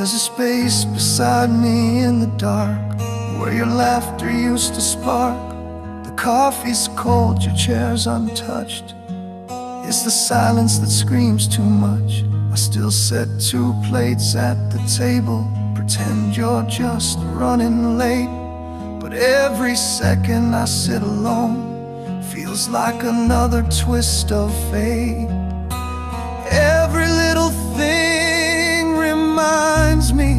There's a space beside me in the dark where your laughter used to spark. The coffee's cold, your chair's untouched. It's the silence that screams too much. I still set 2 plates at the table, pretend you're just running late. But every second I sit alone feels like another twist of fate. Every little thing reminds me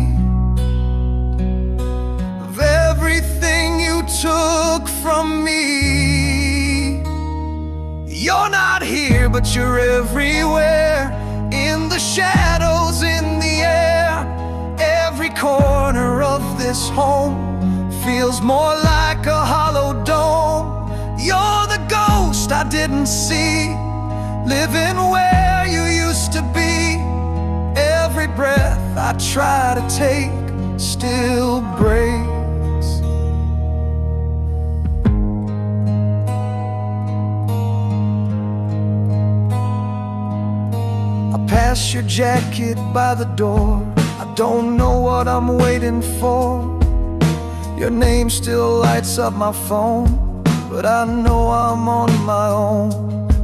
of everything you took from me. You're not here, but you're everywhere, in the shadows, in the air. Every corner of this home feels more like a hollow dome. You're the ghost I didn't see, living where you used to be. Every breath I try to take still breaks. I pass your jacket by the door. I don't know what I'm waiting for. Your name still lights up my phone, but I know I'm on my own.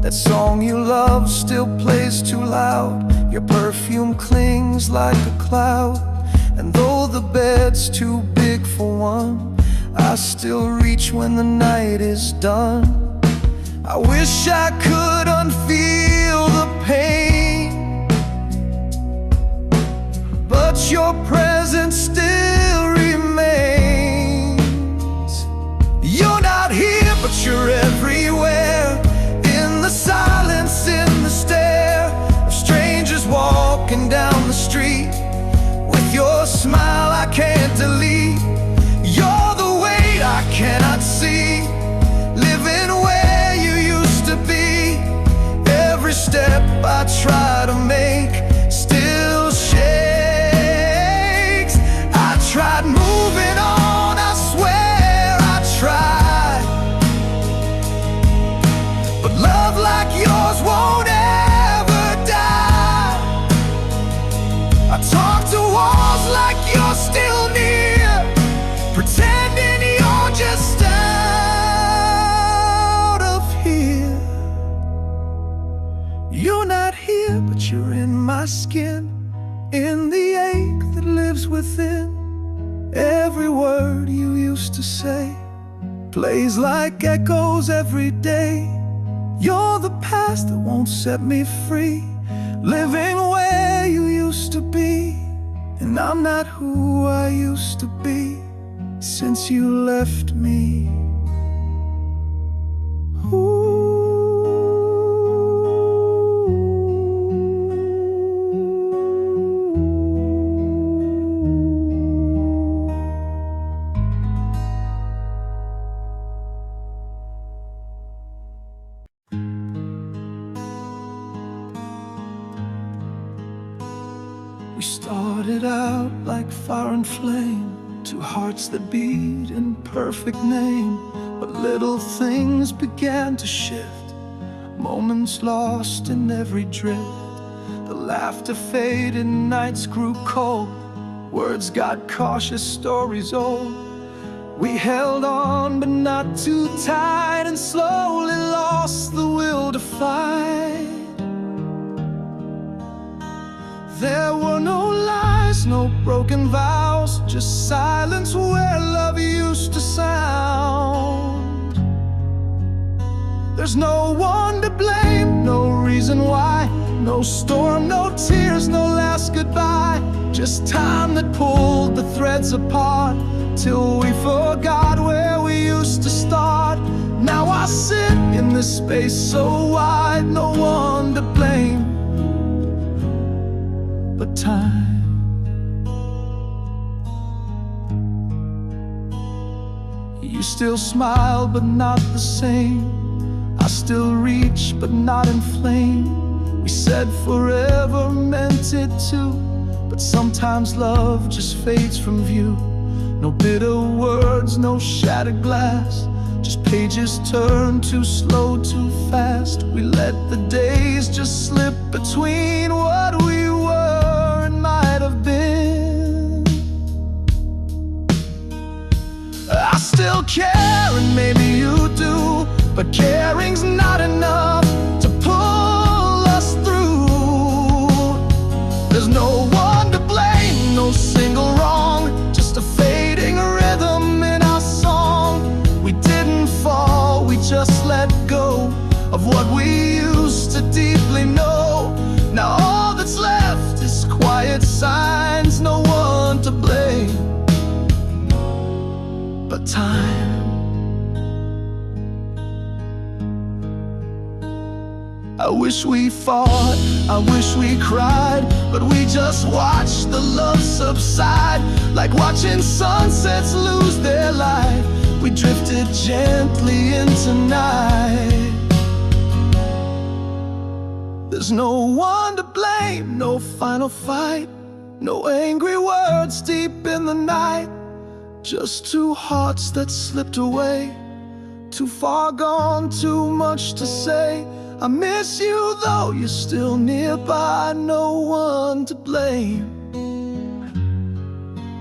That song you love still plays too loud. Your perfume clings like a cloud. And though the bed's too big for one, I still reach when the night is done. I wish I could unfeel the pain, but your presence still remains. You're not here, but you're everywhere, in the silence, in the stare of strangers walking down the street. With your smile I can't delete. You're the weight I cannot see, living where you used to be. Every step I try to make still shakes. I tried moving on, I swear I tried, but love like yours won't ever die. I talk to walls like you're still near, pretending you're just out of here. You're not here, but you're in my skin, in the ache that lives within. Every word you used to say plays like echoes every day. You're the past that won't set me free, living where you used to be. And I'm not who I used to be since you left me. We started out like fire and flame, 2 hearts that beat in perfect name. But little things began to shift, moments lost in every drift. The laughter faded, nights grew cold, words got cautious, stories old. We held on but not too tight, and slowly lost the will to fight. There were no lies, no broken vows, just silence where love used to sound. There's no one to blame, no reason why, no storm, no tears, no last goodbye. Just time that pulled the threads apart, till we forgot where we used to start. Now I sit in this space so wide, no one to blame but time. You still smile, but not the same. I still reach, but not inflame. We said forever, meant it too, but sometimes love just fades from view. No bitter words, no shattered glass, just pages turn too slow, too fast. We let the days just slip between what we were and might have been. still care, and maybe you do, but caring's not enough to pull us through. There's no one to blame, no single wrong, just a fading rhythm in our song. We didn't fall, we just let go of what we used to deeply know. Now all that's left is quiet signs, no one to blame but time. I wish we fought, I wish we cried, but we just watched the love subside. Like watching sunsets lose their light, we drifted gently into night. There's no one to blame, no final fight, no angry words deep in the night. Just two hearts that slipped away, too far gone, too much to say. I miss you though you're still nearby, no one to blame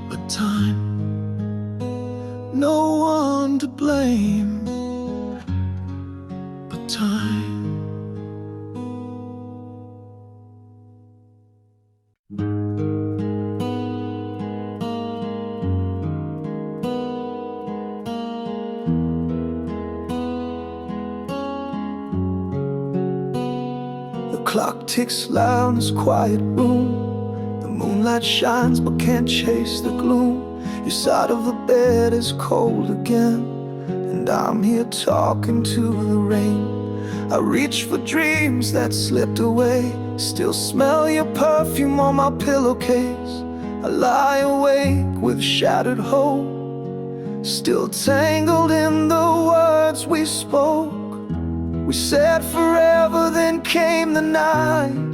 but time. No one to blame but time. The clock ticks loud in this quiet room. The moonlight shines but can't chase the gloom. Your side of the bed is cold again, and I'm here talking to the rain. I reach for dreams that slipped away, still smell your perfume on my pillowcase. I lie awake with shattered hope, still tangled in the words we spoke. We said forever, then came the night.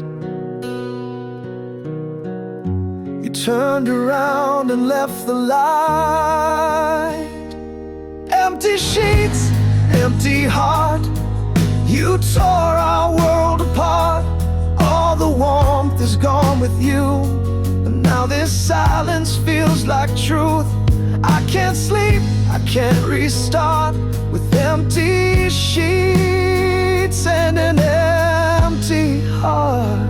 You turned around and left the light. Empty sheets, empty heart, you tore our world apart. All the warmth is gone with you, and now this silence feels like truth. I can't sleep, I can't restart, with empty sheets and an empty heart.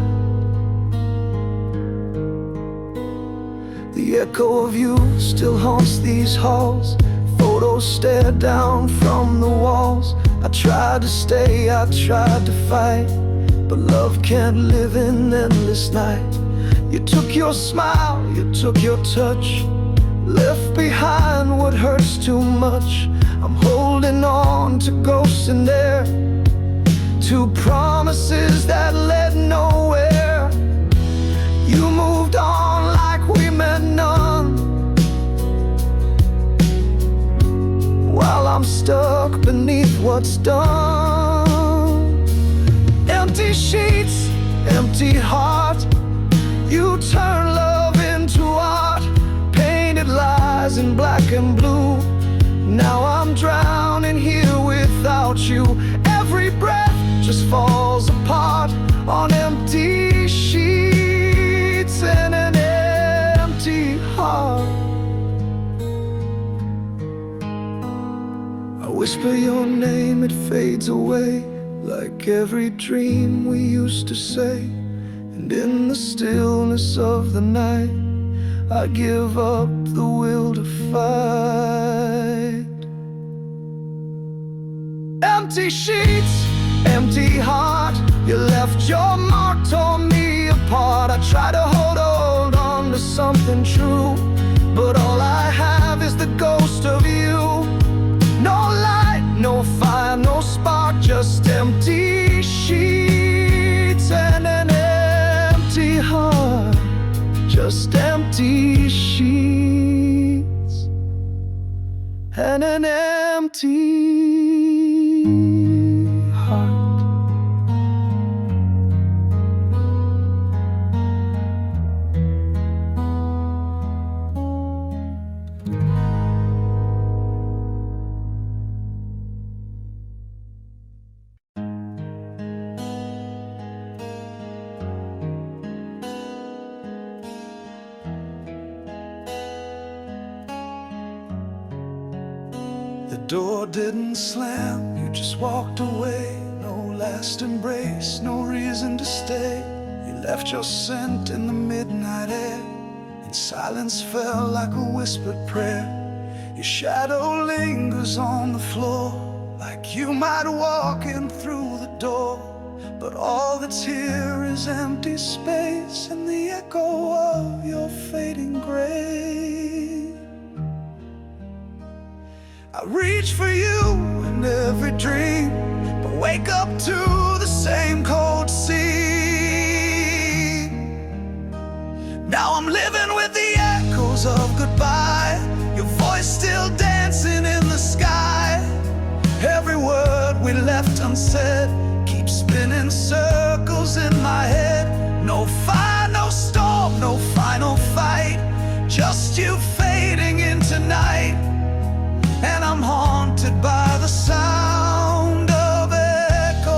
The echo of you still haunts these halls. Photos stare down from the walls. I tried to stay, I tried to fight, but love can't live in endless night. You took your smile, you took your touch, left behind what hurts too much. I'm holding on to ghosts in there, to promises that led nowhere. You moved on like we meant none, while I'm stuck beneath what's done. Empty sheets, empty heart, you turn love into art, painted lies in black and blue. Now I'm drowning here without you. Every breath just falls apart on empty sheets and an empty heart. I whisper your name, it fades away, like every dream we used to say. And in the stillness of the night, I give up the will to fight. Empty sheets, empty heart, you left your mark, tore me apart. I try to hold on to something true, but all I have is the ghost of you. No light, no fire, no spark, just empty sheets and an empty heart. Just empty sheets and an empty heart. The door didn't slam, you just walked away. No last embrace, no reason to stay. You left your scent in the midnight air, and silence fell like a whispered prayer. Your shadow lingers on the floor, like you might walk in through the door. But all that's here is empty space and the echo of your fading grave. I reach for you in every dream, but wake up to the same cold sea. Now I'm living with the echoes of goodbye, your voice still dancing in the sky. Every word we left unsaid keeps spinning circles in my head. No fire, no storm, no final fight, just you fading into night. And I'm haunted by the sound of echoes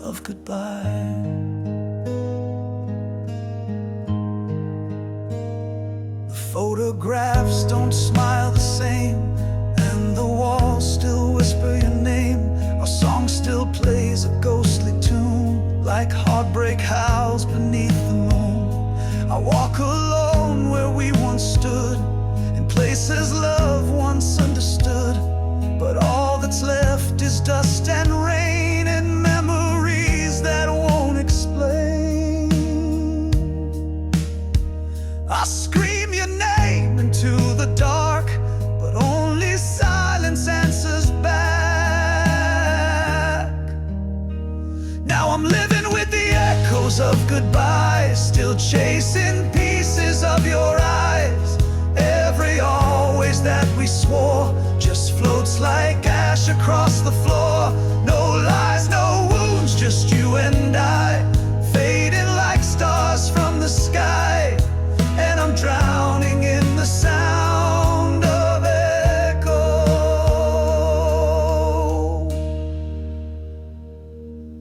of goodbye. The photographs don't smile the same, and the walls still whisper your name. Our song still plays a ghostly tune, like heartbreak howls beneath the moon. I walk alone where we once stood, in places love once understood. But all that's left is dust and rain, and memories that won't explain. I scream your name into the dark, but only silence answers back. Now I'm living with the echoes of goodbye, still chasing pieces of your eyes. Every always that we swore just floats like ash across the floor. No lies, no wounds, just you and I, fading like stars from the sky. And I'm drowning in the sound of echo.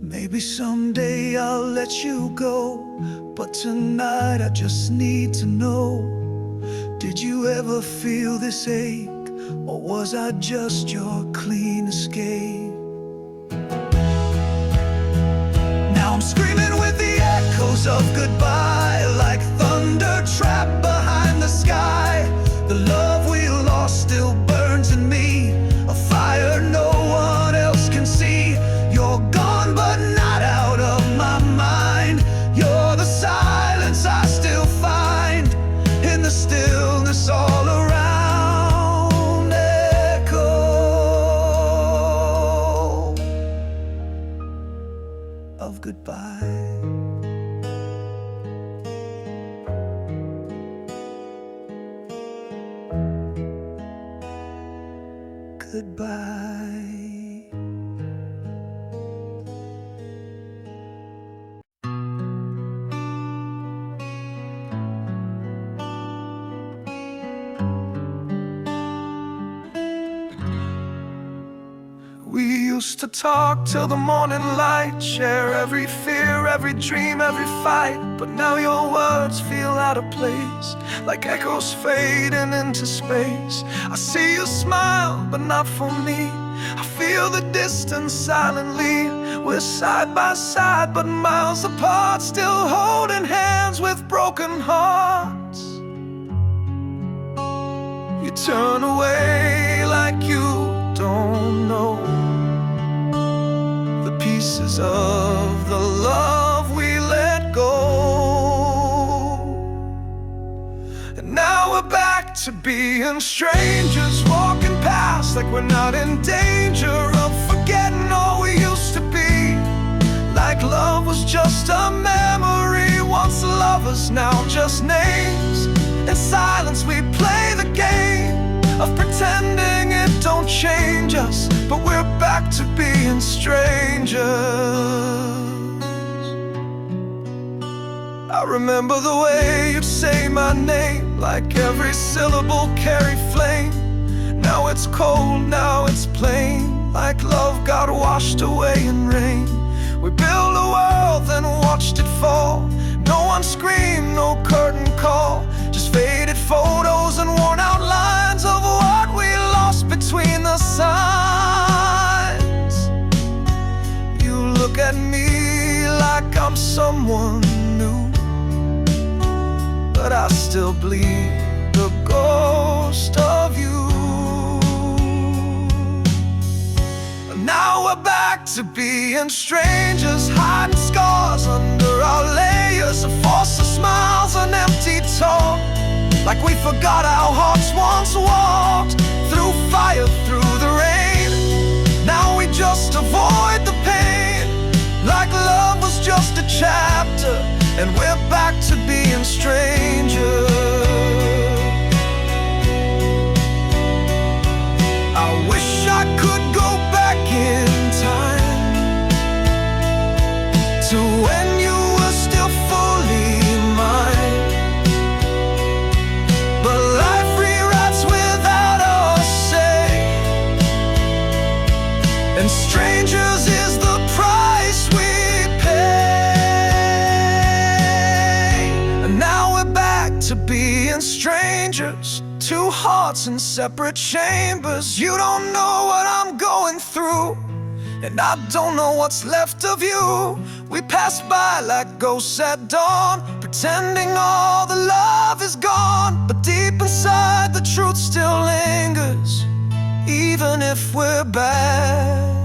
Maybe someday I'll let you go, but tonight I just need to know, did you ever feel this ache, or was I just your clean escape? Now I'm screaming with the echoes of goodbye, like thunder trapped behind the sky. The love we lost still burns in me, a fire no one else can see. You're gone but not out of my mind. You're the silence I still find in the stillness all around. Echo of goodbye. Goodbye. We used to talk till the morning light, share every fear, every dream, every fight. But now your words feel out of place, like echoes fading into space. I see you smile, but not for me. I feel the distance silently. We're side by side, but miles apart, still holding hands with broken hearts. You turn away like you don't know the pieces of the love we let go. And now we're back to being strangers, walking past like we're not in danger of forgetting all we used to be. Like love was just a memory, once lovers, now just names. In silence we play the game of pretending it don't change us, but we're back to being strangers. I remember the way you'd say my name, like every syllable carried flame. Now it's cold, now it's plain, like love got washed away in rain. We built a world, then watched it fall. No one screamed, no curtain call, just faded someone new, but I still bleed the ghost of you. Now we're back to being strangers, hiding scars under our layers of false smiles and empty talk, like we forgot our hearts once walked through fire, through the rain. Now we just avoid the pain, like love was just a chapter, and we're back to being strangers. I wish I could go back in time to when you were still fully mine, but life rewrites without us say, and strangers is the price we pay. And now we're back to being strangers, two hearts in separate chambers. You don't know what I'm going through, and I don't know what's left of you. We pass by like ghosts at dawn, pretending all the love is gone, but deep inside the truth still lingers, even if we're back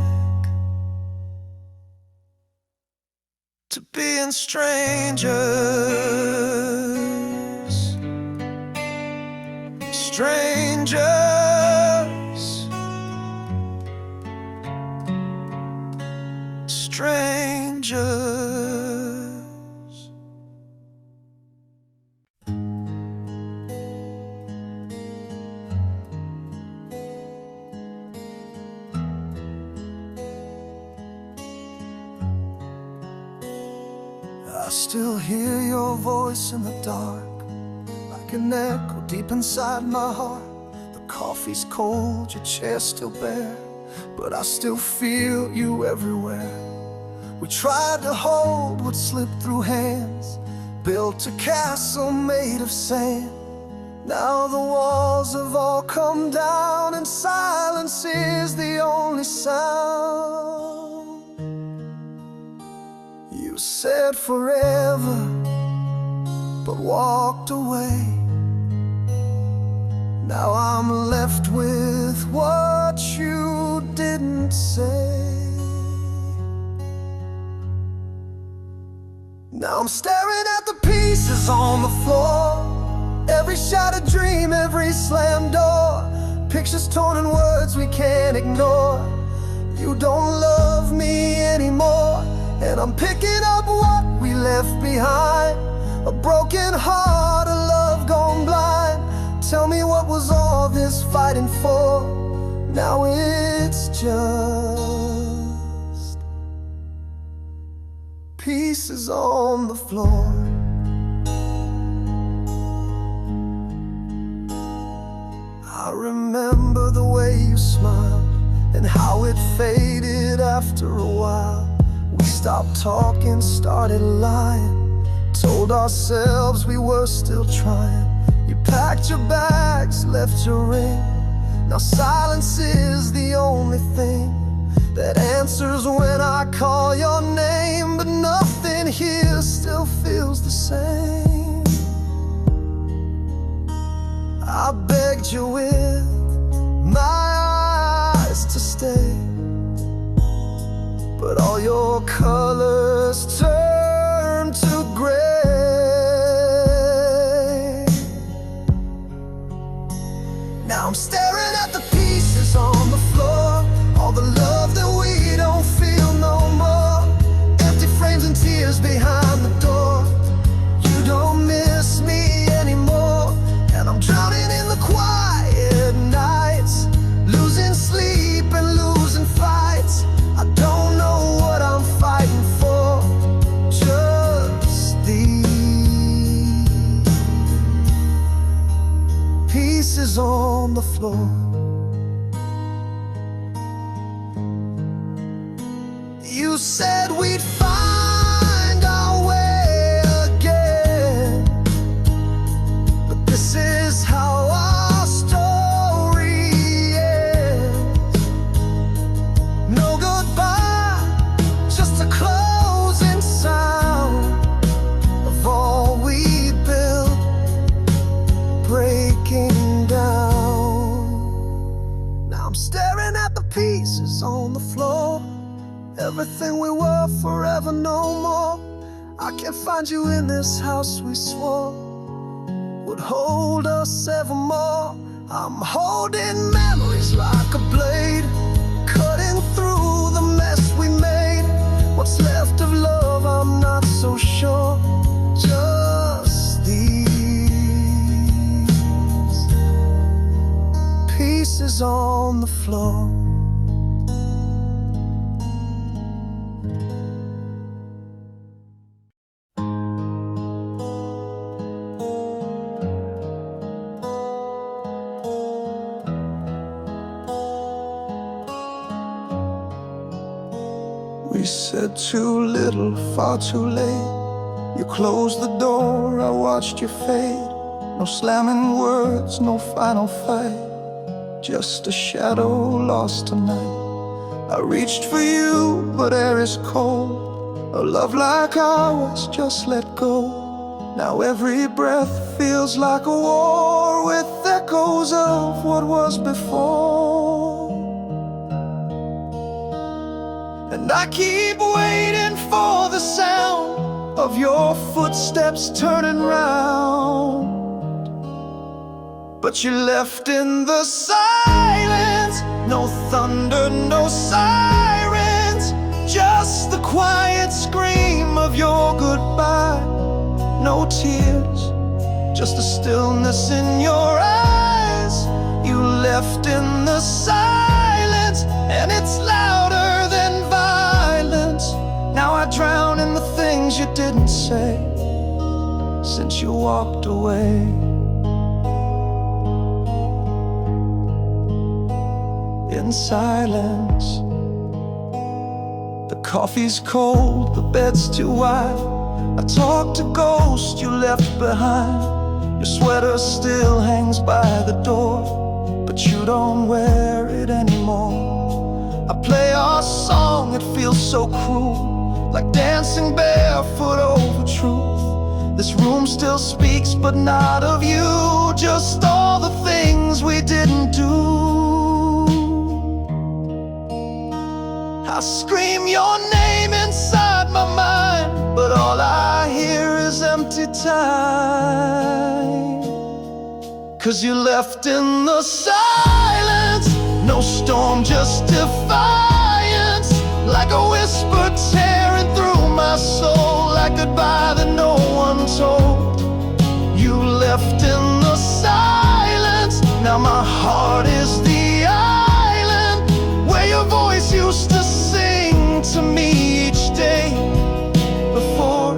to being strangers. Strangers, strangers. I still hear your voice in the dark, like an echo deep inside my heart. Coffee's cold, your chair's still bare, but I still feel you everywhere. We tried to hold what slipped through hands, built a castle made of sand. Now the walls have all come down, and silence is the only sound. You said forever, but walked away. Now I'm left with what you didn't say. Now I'm staring at the pieces on the floor, every shattered dream, every slammed door, pictures torn and words we can't ignore. You don't love me anymore, and I'm picking up what we left behind, a broken heart, a love gone blind. Tell me, what was all this fighting for? Now it's just pieces on the floor. I remember the way you smiled, and how it faded after a while. We stopped talking, started lying, told ourselves we were still trying. You packed your bags, left your ring. Now silence is the only thing that answers when I call your name, but nothing here still feels the same. I begged you with my eyes to stay, but all your colors turned to gray. Now I'm staring at the pieces on the floor, all the love that we don't feel no more, empty frames and tears behind the door. You don't miss me anymore, and I'm drowning in the quiet nights, losing sleep and losing fights. I don't know what I'm fighting for, just these pieces on the floor. You said we'd find our way again, but this is how our story ends. No goodbye, just a closing sound. pieces on the floor. Everything we were forever, no more. I can't find you in this house we swore would hold us evermore. I'm holding memories like a blade, cutting through the mess we made. What's left of love, I'm not so sure. Just these pieces on the floor. We said too little, far too late. You closed the door, I watched you fade. No slamming words, no final fight, just a shadow lost tonight. I reached for you, but air is cold. A love like ours just let go. Now every breath feels like a war, with echoes of what was before. And I keep waiting for the sound of your footsteps turning round, but you left in the silence. No thunder, no sirens, just the quiet scream of your goodbye. No tears, just the stillness in your eyes. You left in the silence, and it's louder than violence. Now I drown in the things you didn't say since you walked away. In silence, the coffee's cold, the bed's too wide. I talk to ghosts you left behind. Your sweater still hangs by the door, but you don't wear it anymore. I play our song, it feels so cruel, like dancing barefoot over truth. This room still speaks, but not of you, just all the things we didn't do. I scream your name inside my mind, but all I hear is empty time. 'Cause you left in the silence, no storm, just defiance. Like a whisper tearing through my soul, like goodbye that no one told. You left in the silence, now my heart is the island where your voice used to sing to me each day before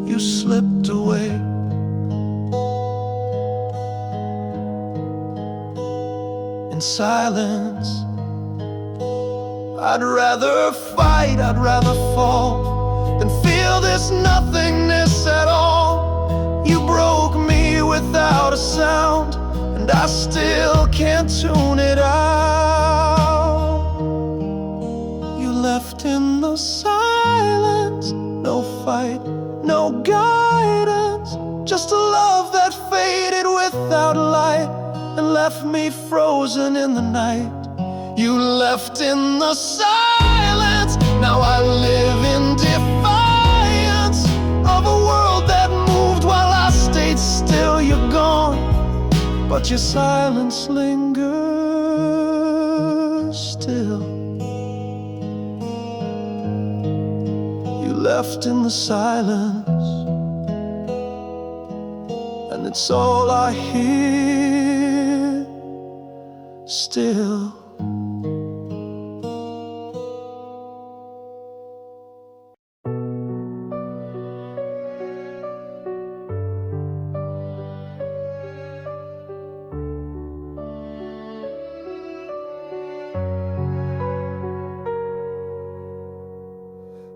you slipped away. In silence, I'd rather fight, I'd rather fall than feel this nothingness at all. You broke me without a sound, and I still can't tune it out. You left in the silence, no fight, no guidance, just a love that faded without light and left me frozen in the night. You left in the silence, now I live in defiance of a world that moved while I stayed still. You're gone, but your silence lingers still. You left in the silence, and it's all I hear still.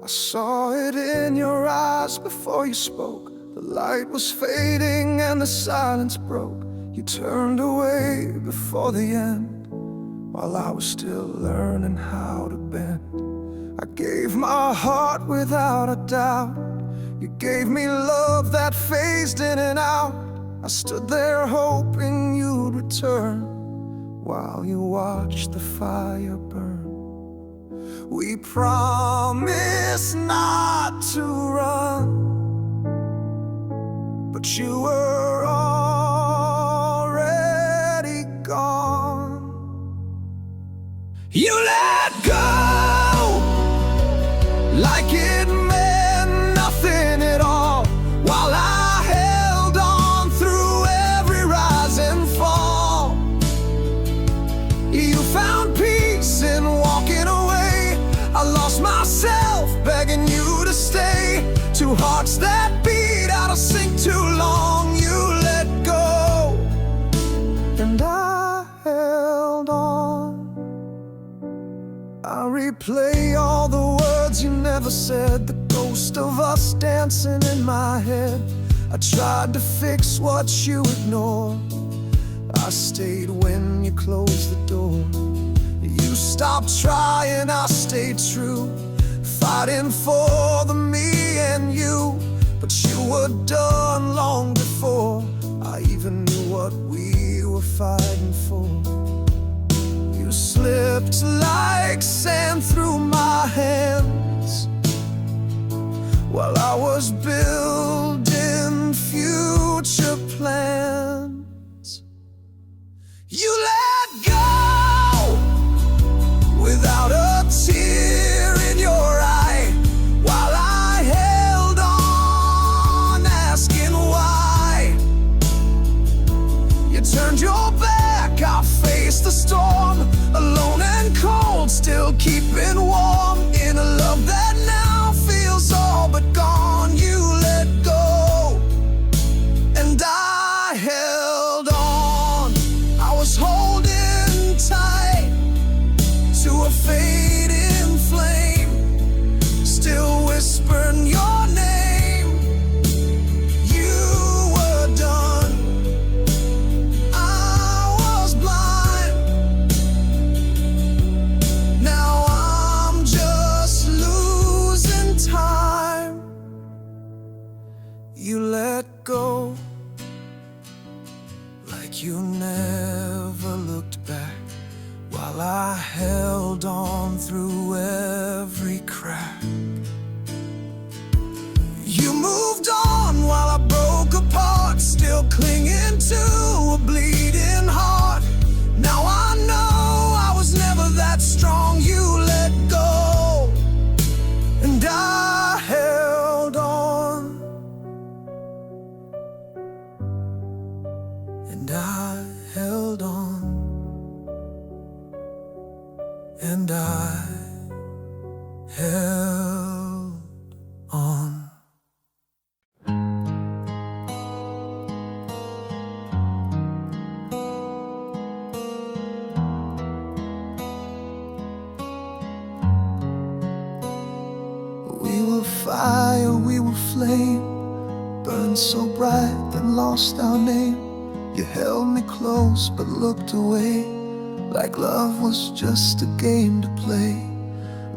I saw it in your eyes before you spoke. The light was fading and the silence broke. You turned away before the end, while I was still learning how to bend. I gave my heart without a doubt. You gave me love that phased in and out. I stood there hoping you'd return while you watch the fire burn. We promised not to run, but you were already gone. You let go like it meant nothing at all, while I held on through every rise and fall. You found peace in walking away. I lost myself begging you to stay. Two hearts that beat out of sync too long. You let go, and I held on. I replay all the words you never said, the ghost of us dancing in my head. I tried to fix what you ignored. I stayed when you closed the door. You stopped trying, I stayed true, fighting for the me and you. But you were done long before I even knew what we were fighting for. You slipped like sand through my hands while I was building future plans. You let go without a tear in your eye, while I held on asking why. You turned your back, I faced the storm, alone and cold, still keeping warm in a love that now feels all but gone. You let go, and I held on. I was holding tight to a fading flame, still whispering your name. You were done, I was blind. Now I'm just losing time. You let go like you never looked back, while I held on through every crack. You moved on while I broke apart, still clinging to a bleeding heart. Now I know I was never that strong. You let go, and I held on, and I held on, and I held on. We were fire, we were flame, burned so bright that lost our name. You held me close but looked away, like love was just a game to play.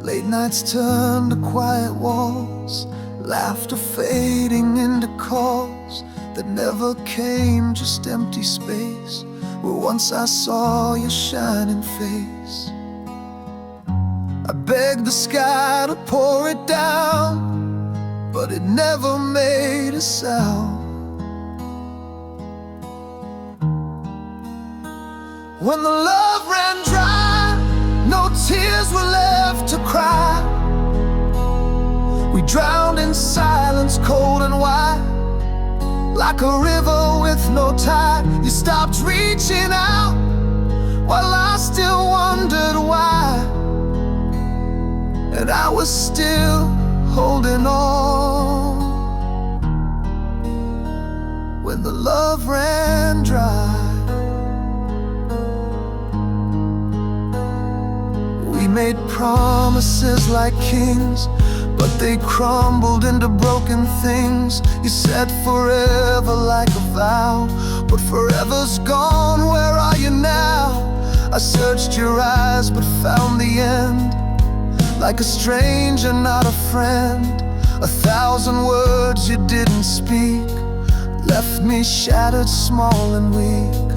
Late nights turned to quiet walls, laughter fading into calls that never came, just empty space, where once I saw your shining face. I begged the sky to pour it down, but it never made a sound. When the love ran dry, no tears were left to cry. We drowned in silence, cold and wide, like a river with no tide. You stopped reaching out, while I still wondered why. And I was still holding on when the love ran dry. We made promises like kings, but they crumbled into broken things. You said forever like a vow, but forever's gone, where are you now? I searched your eyes but found the end, like a stranger, not a friend. 1,000 words you didn't speak left me shattered, small and weak.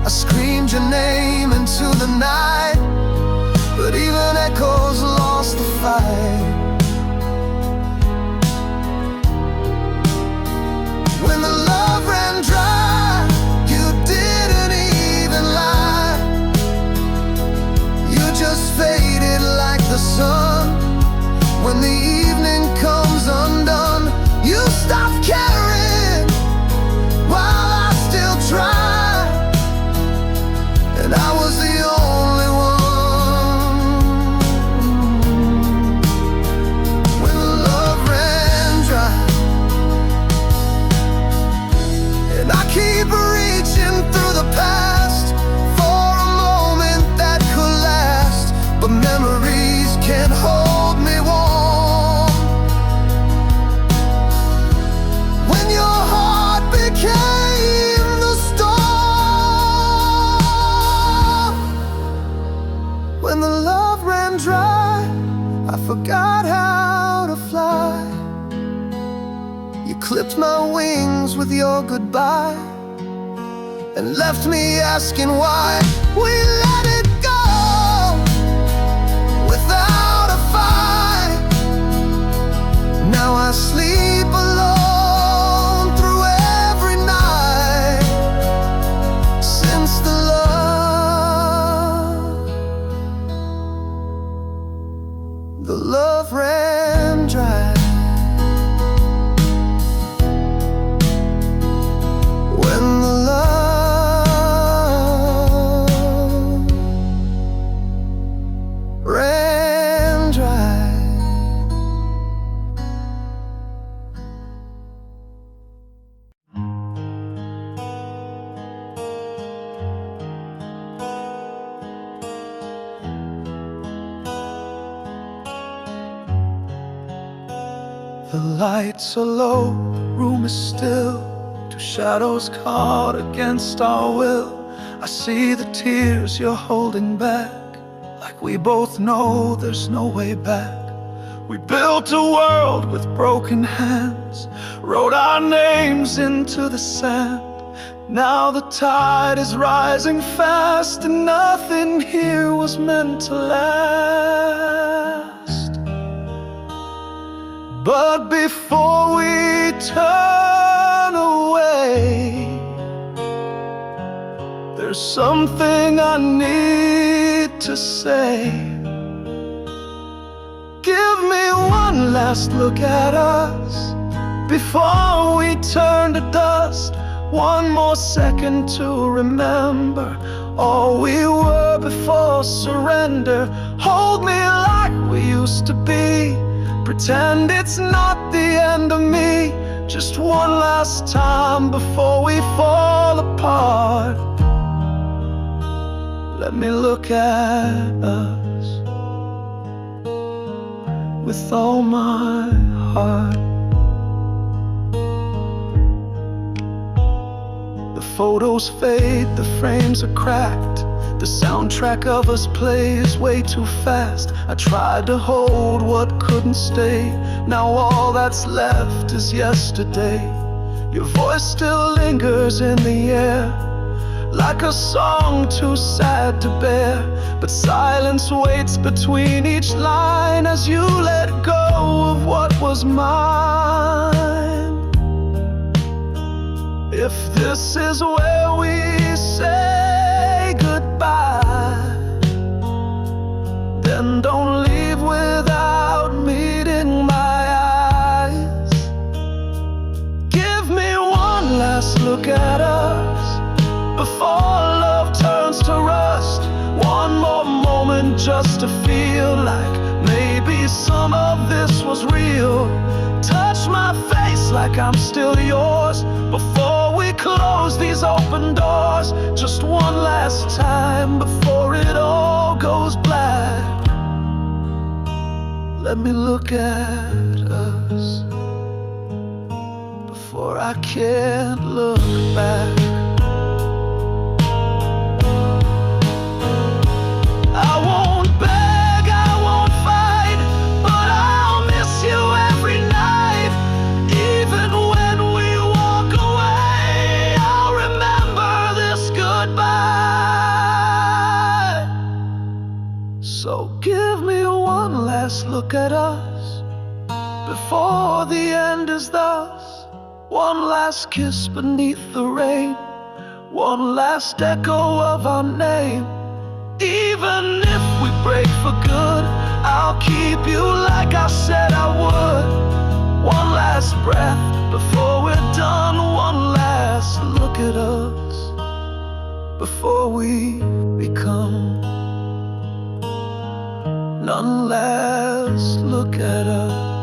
I screamed your name into the night, but even echoes lost the fight. When the love ran dry, you didn't even lie. You just faded like the sun. When the evening comes undone, you stop caring while I still try. And I was the only one. When the love ran dry, and I keep reaching through the past for a moment that could last, but memories can't hold me warm. When your heart became the storm, when the love ran dry, I forgot how to fly. You clipped my wings with your goodbye and left me asking why we let it go without a fight. Now I sleep alone through every night since the love ran dry. When the love ran dry. The lights are low, the room is still. Two shadows caught against our will. I see the tears you're holding back, like we both know there's no way back. We built a world with broken hands, wrote our names into the sand. Now the tide is rising fast, and nothing here was meant to last. But before we turn away, there's something I need to say. Give me one last look at us before we turn to dust. One more second to remember all we were before surrender. Hold me like we used to be. Pretend it's not the end of me. Just one last time before we fall apart. Let me look at us with all my heart. The photos fade, the frames are cracked. The soundtrack of us plays way too fast. I tried to hold what couldn't stay. Now all that's left is yesterday. Your voice still lingers in the air, like a song too sad to bear. But silence waits between each line as you let go of what was mine. If this is where we say goodbye, then don't leave without meeting my eyes. Give me one last look at us before love turns to rust. One more moment just to feel like maybe some of this was real. Touch my face like I'm still yours before we close these open doors. Just one last time before it all goes black. Let me look at us before I can't look back. I won't beg, I won't fight, but I'll miss you every night. Even when we walk away, I'll remember this goodbye. last look at us before the end is thus. One last kiss beneath the rain, one last echo of our name. Even if we break for good, I'll keep you like I said I would. One last breath before we're done, one last look at us before we become. None last look at us.